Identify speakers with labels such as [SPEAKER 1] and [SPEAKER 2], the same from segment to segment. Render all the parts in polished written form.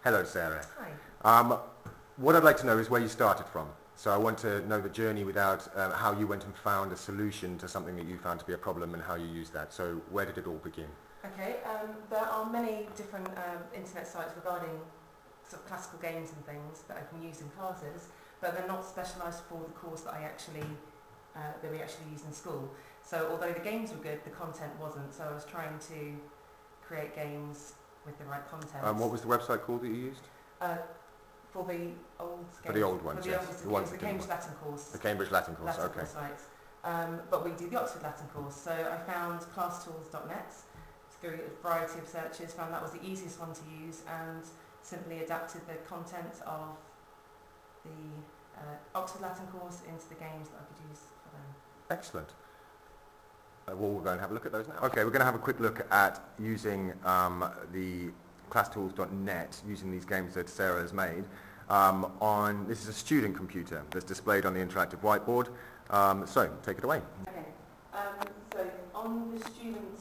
[SPEAKER 1] Hello, Sarah.
[SPEAKER 2] Hi.
[SPEAKER 1] What I'd like to know is where you started from. So I want to know the journey without how you went and found a solution to something that you found to be a problem and how you used that. So where did it all begin?
[SPEAKER 2] Okay, there are many different internet sites regarding sort of classical games and things that I can use in classes, but they're not specialised for the course that we actually use in school. So although the games were good, the content wasn't. So I was trying to create games with the right content.
[SPEAKER 1] What was the website called that you used?
[SPEAKER 2] For the old games.
[SPEAKER 1] For the old ones, yes.
[SPEAKER 2] The Cambridge Latin course.
[SPEAKER 1] The Cambridge Latin course,
[SPEAKER 2] Latin
[SPEAKER 1] okay.
[SPEAKER 2] course sites. But we do the Oxford Latin course. So I found classtools.net through a variety of searches, found that was the easiest one to use and simply adapted the content of the Oxford Latin course into the games that I could use for them.
[SPEAKER 1] Excellent. Well, we'll go and have a look at those now. Okay, we're going to have a quick look at using the classtools.net, using these games that Sarah has made. This is a student computer that's displayed on the interactive whiteboard. So, take it away.
[SPEAKER 2] Okay. So, on the student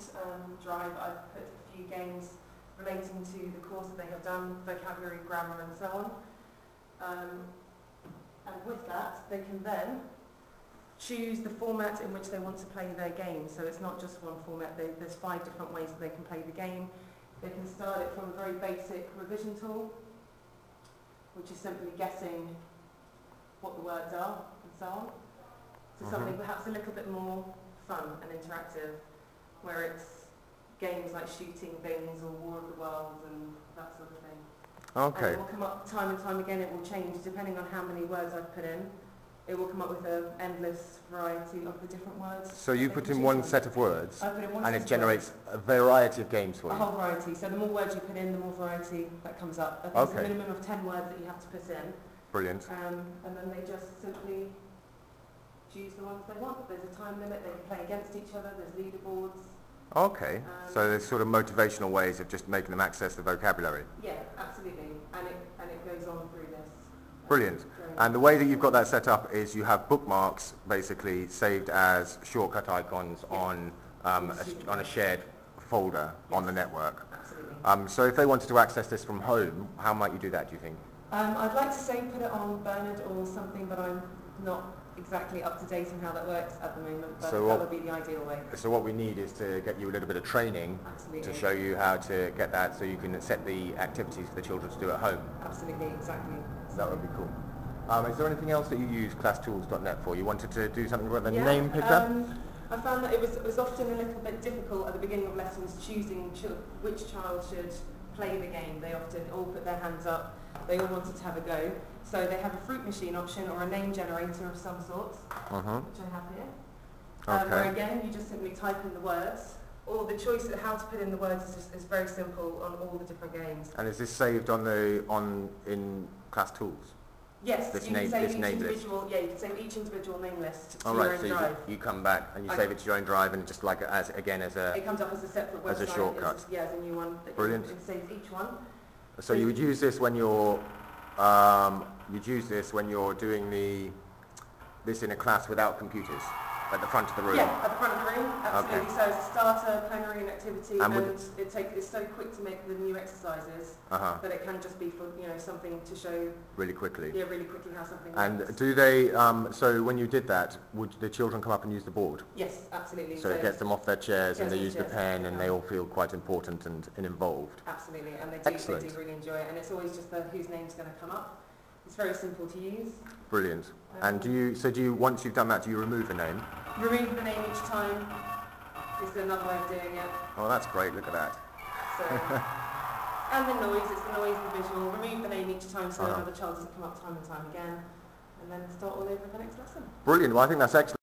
[SPEAKER 2] drive, I've put a few games relating to the course that they have done, vocabulary, grammar, and so on. And with that, they can then choose the format in which they want to play their game. So it's not just one format, there's 5 different ways that they can play the game. They can start it from a very basic revision tool, which is simply guessing what the words are and so on, to something perhaps a little bit more fun and interactive, where it's games like shooting things or War of the Worlds and that sort of thing.
[SPEAKER 1] Okay.
[SPEAKER 2] And it will come up time and time again, it will change depending on how many words I've put in. It will come up with an endless variety of the different words.
[SPEAKER 1] So you put in one set of words and it generates a variety of games for you?
[SPEAKER 2] A whole variety. So the more words you put in, the more variety that comes up. I think it's a minimum of 10 words that you have to put in.
[SPEAKER 1] Brilliant.
[SPEAKER 2] And then they just simply choose the ones they want. There's a time limit, they can play against each other, there's leaderboards.
[SPEAKER 1] Okay, so there's sort of motivational ways of just making them access the vocabulary.
[SPEAKER 2] Yeah, absolutely. And it goes on through this.
[SPEAKER 1] Brilliant. And the way that you've got that set up is you have bookmarks basically saved as shortcut icons on a shared folder on the network.
[SPEAKER 2] Absolutely.
[SPEAKER 1] So if they wanted to access this from home, how might you do that, do you think?
[SPEAKER 2] I'd like to say put it on Bernard or something, but I'm not exactly up to date on how that works at the moment, but that would be the ideal way.
[SPEAKER 1] So what we need is to get you a little bit of training to show you how to get that so you can set the activities for the children to do at home.
[SPEAKER 2] Absolutely, exactly.
[SPEAKER 1] That would be cool. Is there anything else that you use classtools.net for? You wanted to do something with the name picked up?
[SPEAKER 2] I found that it was often a little bit difficult at the beginning of lessons choosing which child should play the game. They often all put their hands up. They all wanted to have a go. So they have a fruit machine option or a name generator of some sort, which I have here. Where again, you just simply type in the words. Or the choice of how to put in the words is very simple on all the different games.
[SPEAKER 1] And is this saved in ClassTools?
[SPEAKER 2] Yes,
[SPEAKER 1] you
[SPEAKER 2] can save each individual. Yeah, you can save each individual name list to your own drive.
[SPEAKER 1] You come back and you save it to your own drive, and just like
[SPEAKER 2] it comes up as a separate website.
[SPEAKER 1] As a shortcut.
[SPEAKER 2] As a new one.
[SPEAKER 1] Brilliant.
[SPEAKER 2] It saves each one.
[SPEAKER 1] So you would use this when you're doing this in a class without computers at the front of the room.
[SPEAKER 2] Yeah, at the front of the room, absolutely.
[SPEAKER 1] Okay.
[SPEAKER 2] So it's a starter, plenary and activity, and it's so quick to make the new exercises that it can just be for something to show
[SPEAKER 1] really quickly.
[SPEAKER 2] Yeah, really quickly how something
[SPEAKER 1] works.
[SPEAKER 2] And
[SPEAKER 1] do they? So when you did that, would the children come up and use the board?
[SPEAKER 2] Yes, absolutely.
[SPEAKER 1] So it gets them off their chairs and they use the pen and they all feel quite important and involved.
[SPEAKER 2] Absolutely, and they do really enjoy it. And it's always just whose name's going to come up. It's very simple to use.
[SPEAKER 1] Brilliant. And once you've done that, do you remove a name?
[SPEAKER 2] Remove the name each time is another way of doing it.
[SPEAKER 1] Oh, that's great. Look at that.
[SPEAKER 2] So, and the noise, it's the noise and the visual. Remove the name each time so another child doesn't come up time and time again. And then start all over the next lesson.
[SPEAKER 1] Brilliant. Well, I think that's excellent.